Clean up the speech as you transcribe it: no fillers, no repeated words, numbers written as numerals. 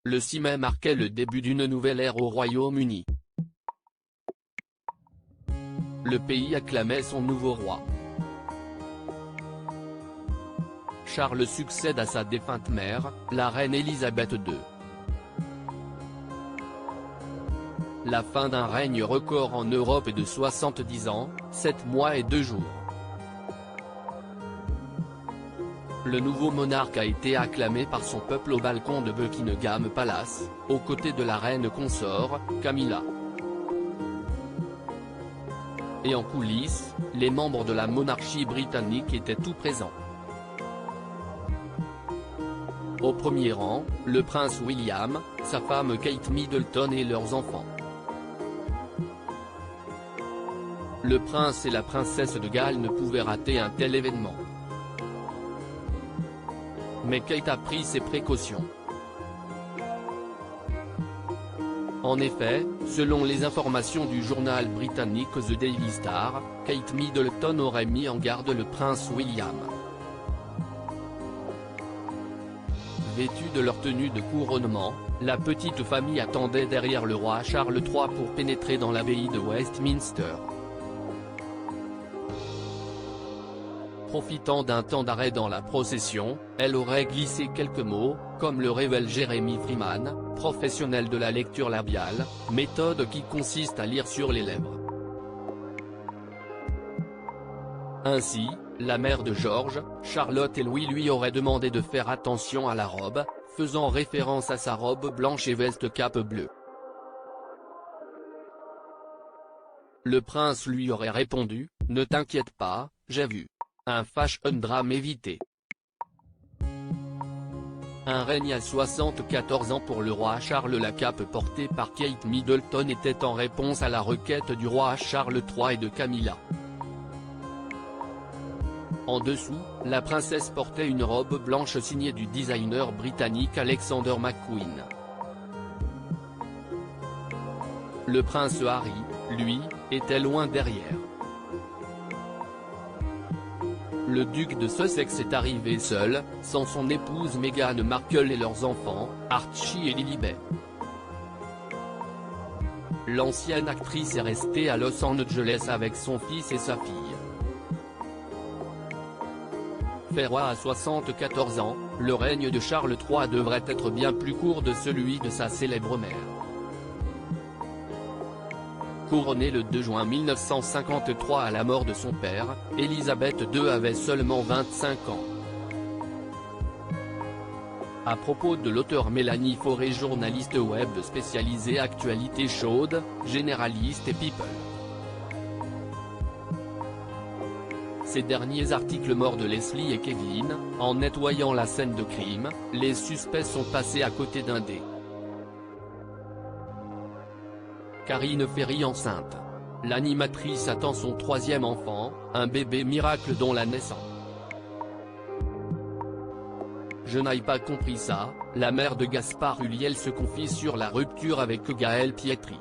Le 6 mai marquait le début d'une nouvelle ère au Royaume-Uni. Le pays acclamait son nouveau roi. Charles succède à sa défunte mère, la reine Élisabeth II. La fin d'un règne record en Europe est de 70 ans, 7 mois et 2 jours. Le nouveau monarque a été acclamé par son peuple au balcon de Buckingham Palace, aux côtés de la reine consort, Camilla. Et en coulisses, les membres de la monarchie britannique étaient tout présents. Au premier rang, le prince William, sa femme Kate Middleton et leurs enfants. Le prince et la princesse de Galles ne pouvaient rater un tel événement. Mais Kate a pris ses précautions. En effet, selon les informations du journal britannique The Daily Star, Kate Middleton aurait mis en garde le prince William. Vêtus de leur tenue de couronnement, la petite famille attendait derrière le roi Charles III pour pénétrer dans l'abbaye de Westminster. Profitant d'un temps d'arrêt dans la procession, elle aurait glissé quelques mots, comme le révèle Jeremy Freeman, professionnel de la lecture labiale, méthode qui consiste à lire sur les lèvres. Ainsi, la mère de George, Charlotte et Louis lui auraient demandé de faire attention à la robe, faisant référence à sa robe blanche et veste cape bleue. Le prince lui aurait répondu, « Ne t'inquiète pas, j'ai vu. Un fashion drame évité. » Un règne à 74 ans pour le roi Charles. La cape portée par Kate Middleton était en réponse à la requête du roi Charles III et de Camilla. En dessous, la princesse portait une robe blanche signée du designer britannique Alexander McQueen. Le prince Harry, lui, était loin derrière. Le duc de Sussex est arrivé seul, sans son épouse Meghan Markle et leurs enfants, Archie et Lilibet. L'ancienne actrice est restée à Los Angeles avec son fils et sa fille. Fait roi à 74 ans, le règne de Charles III devrait être bien plus court de celui de sa célèbre mère. Couronnée le 2 juin 1953 à la mort de son père, Élisabeth II avait seulement 25 ans. À propos de l'auteur Mélanie Fauré, journaliste web spécialisée actualité chaude, généraliste et people. Ces derniers articles morts de Leslie et Kevin, en nettoyant la scène de crime, les suspects sont passés à côté d'un dé. Karine Ferry enceinte. L'animatrice attend son 3e enfant, un bébé miracle dont la naissance. Je n'ai pas compris ça, la mère de Gaspard Ulliel se confie sur la rupture avec Gaël Pietri.